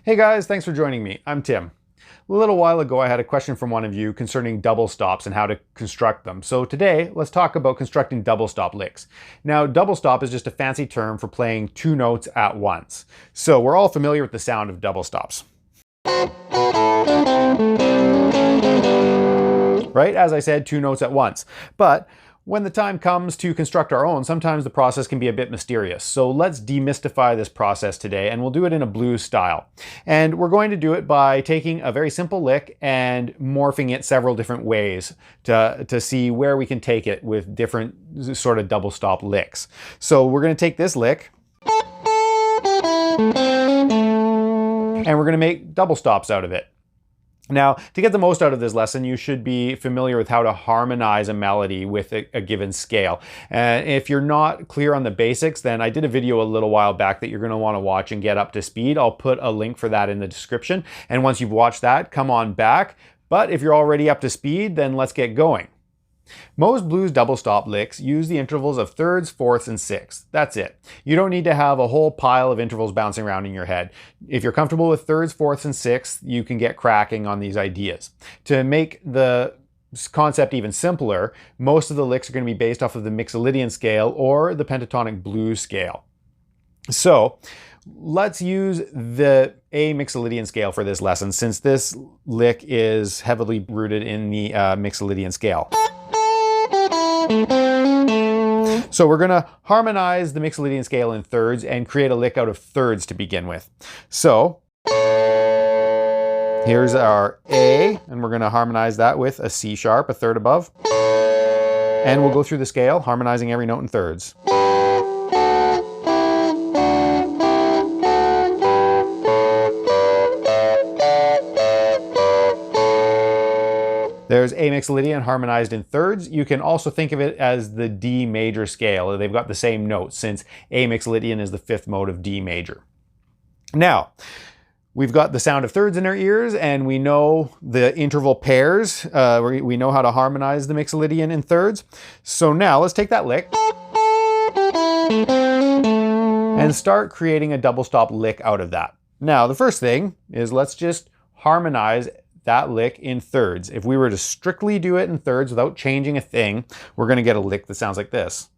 Hey guys, thanks for joining me. I'm Tim. A little while ago I had a question from one of you concerning double stops and how to construct them. So today let's talk about constructing double stop licks. Now double stop is just a fancy term for playing two notes at once. So we're all familiar with the sound of double stops. Right? As I said, two notes at once. But when the time comes to construct our own, sometimes the process can be a bit mysterious. So let's demystify this process today, and we'll do it in a blues style. And we're going to do it by taking a very simple lick and morphing it several different ways to see where we can take it with different sort of double stop licks. So we're going to take this lick and we're going to make double stops out of it. Now, to get the most out of this lesson, you should be familiar with how to harmonize a melody with a given scale. And if you're not clear on the basics, then I did a video a little while back that you're going to want to watch and get up to speed. I'll put a link for that in the description. And once you've watched that, come on back. But if you're already up to speed, then let's get going. Most blues double stop licks use the intervals of thirds, fourths, and sixths. That's it. You don't need to have a whole pile of intervals bouncing around in your head. If you're comfortable with thirds, fourths, and sixths, you can get cracking on these ideas. To make the concept even simpler, most of the licks are going to be based off of the Mixolydian scale or the pentatonic blues scale. So let's use the A Mixolydian scale for this lesson, since this lick is heavily rooted in the Mixolydian scale. So we're going to harmonize the Mixolydian scale in thirds and create a lick out of thirds to begin with. So here's our A, and we're going to harmonize that with a C sharp, a third above. And we'll go through the scale, harmonizing every note in thirds. There's A Mixolydian harmonized in thirds. You can also think of it as the D major scale. They've got the same notes since A Mixolydian is the fifth mode of D major. Now, we've got the sound of thirds in our ears and we know the interval pairs. We know how to harmonize the Mixolydian in thirds. So now let's take that lick and start creating a double stop lick out of that. Now, the first thing is let's just harmonize that lick in thirds. If we were to strictly do it in thirds without changing a thing, we're going to get a lick that sounds like this.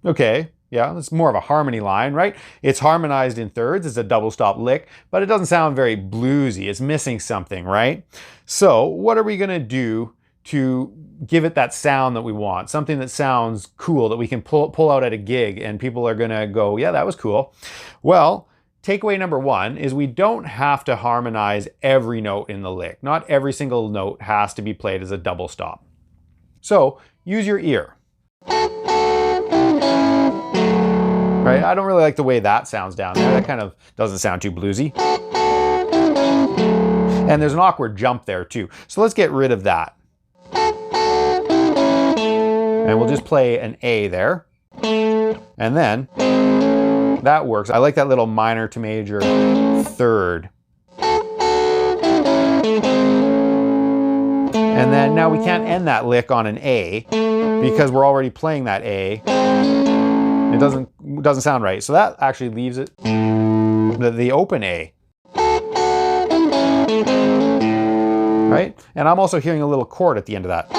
Okay, yeah, it's more of a harmony line, right? It's harmonized in thirds, it's a double stop lick, but it doesn't sound very bluesy. It's missing something, right? So what are we going to do to give it that sound that we want? Something that sounds cool, that we can pull out at a gig and people are going to go, yeah, that was cool. Well, takeaway number one is we don't have to harmonize every note in the lick. Not every single note has to be played as a double stop. So use your ear. Right? I don't really like the way that sounds down there. That kind of doesn't sound too bluesy. And there's an awkward jump there too. So let's get rid of that. And we'll just play an A there. And then that works. I like that little minor to major third. And then now we can't end that lick on an A because we're already playing that A. It doesn't sound right. So that actually leaves it the open A. Right? And I'm also hearing a little chord at the end of that.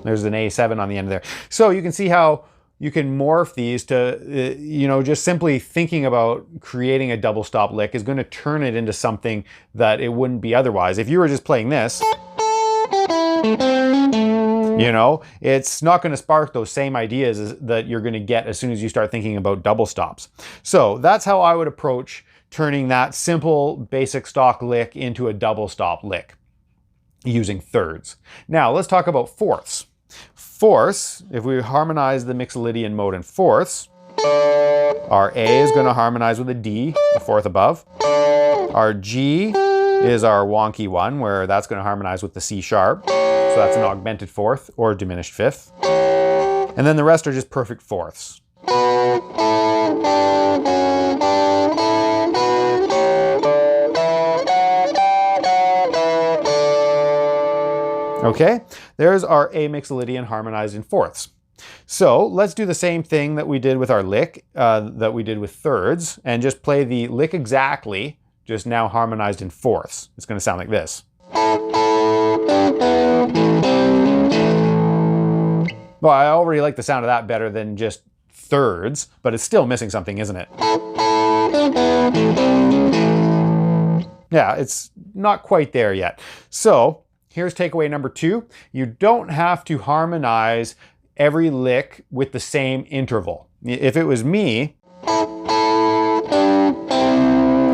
There's an A7 on the end of there. So you can see how you can morph these to, just simply thinking about creating a double stop lick is going to turn it into something that it wouldn't be otherwise. If you were just playing this, it's not going to spark those same ideas that you're going to get as soon as you start thinking about double stops. So that's how I would approach turning that simple basic stock lick into a double stop lick using thirds. Now let's talk about fourths. Fourths, if we harmonize the Mixolydian mode in fourths, our A is going to harmonize with a D, the fourth above. Our G is our wonky one, where that's going to harmonize with the C sharp. So that's an augmented fourth or diminished fifth. And then the rest are just perfect fourths. Okay, there's our A mixolydian harmonized in fourths. So let's do the same thing that we did with our lick, that we did with thirds, and just play the lick exactly, just now harmonized in fourths. It's going to sound like this. Well, I already like the sound of that better than just thirds, but it's still missing something, isn't it? Yeah, it's not quite there yet. So here's takeaway number 2. You don't have to harmonize every lick with the same interval. If it was me,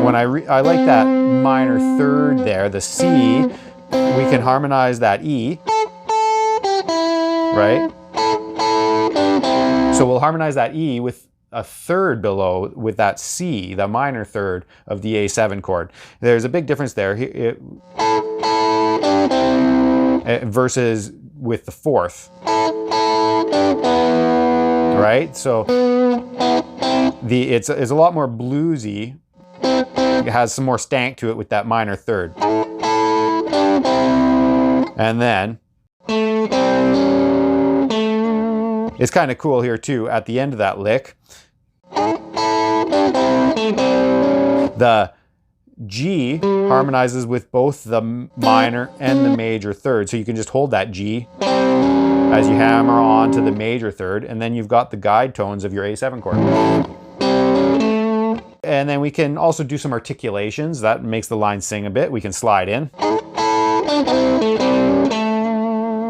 when I like that minor third there, the C, we can harmonize that E, right? So we'll harmonize that E with a third below with that C, the minor third of the A7 chord. There's a big difference there versus with the fourth, right? So it's a lot more bluesy. It has some more stank to it with that minor third. And then it's kind of cool here too, at the end of that lick, the G harmonizes with both the minor and the major third. So you can just hold that G as you hammer on to the major third, and then you've got the guide tones of your A7 chord. And then we can also do some articulations. That makes the line sing a bit. We can slide in.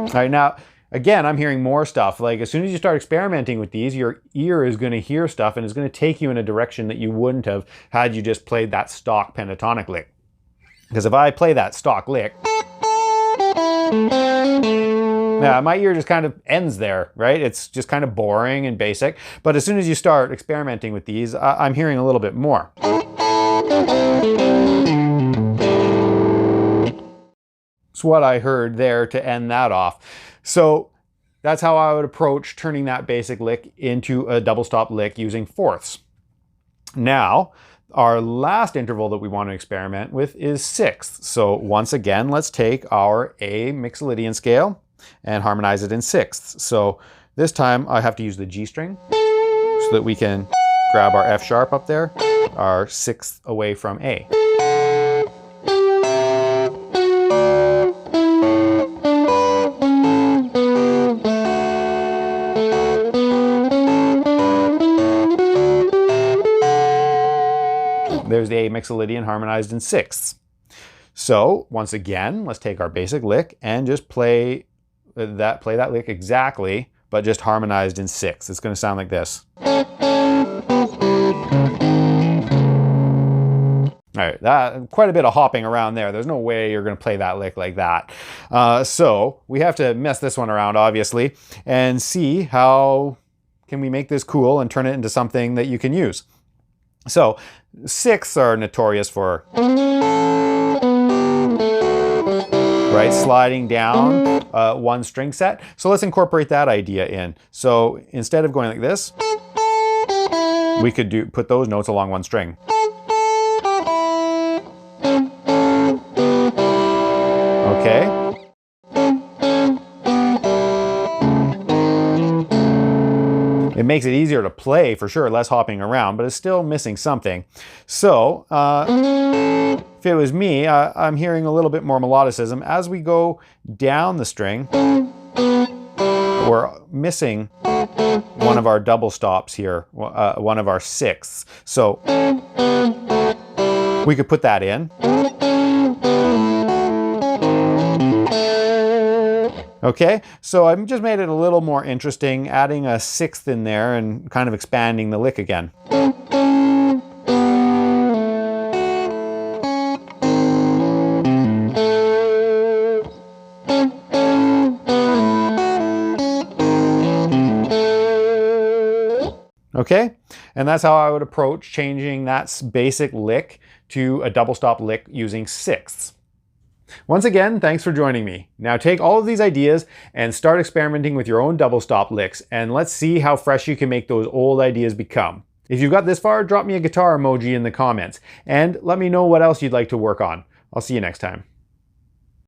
All right, now, again, I'm hearing more stuff. Like as soon as you start experimenting with these, your ear is going to hear stuff and it's going to take you in a direction that you wouldn't have had you just played that stock pentatonic lick. Because if I play that stock lick, yeah, my ear just kind of ends there, right? It's just kind of boring and basic. But as soon as you start experimenting with these, I'm hearing a little bit more. That's what I heard there to end that off. So that's how I would approach turning that basic lick into a double stop lick using fourths. Now, our last interval that we want to experiment with is sixths. So once again, let's take our A mixolydian scale and harmonize it in sixths. So this time I have to use the G string so that we can grab our F sharp up there, our sixth away from A. There's the A mixolydian harmonized in sixths. So once again, let's take our basic lick and just play that lick exactly, but just harmonized in sixths. It's going to sound like this. All right, quite a bit of hopping around there. There's no way you're going to play that lick like that. So we have to mess this one around, obviously, and see how can we make this cool and turn it into something that you can use. So sixths are notorious for, right, sliding down one string set. So let's incorporate that idea in. So instead of going like this, we could put those notes along one string. Okay. It makes it easier to play for sure, less hopping around, but it's still missing something. So if it was me, I'm hearing a little bit more melodicism. As we go down the string, we're missing one of our double stops here, one of our sixths. So we could put that in. Okay, so I've just made it a little more interesting, adding a sixth in there and kind of expanding the lick again. Okay, and that's how I would approach changing that basic lick to a double stop lick using sixths. Once again, thanks for joining me. Now take all of these ideas and start experimenting with your own double stop licks, and let's see how fresh you can make those old ideas become. If you've got this far, drop me a guitar emoji in the comments, and let me know what else you'd like to work on. I'll see you next time.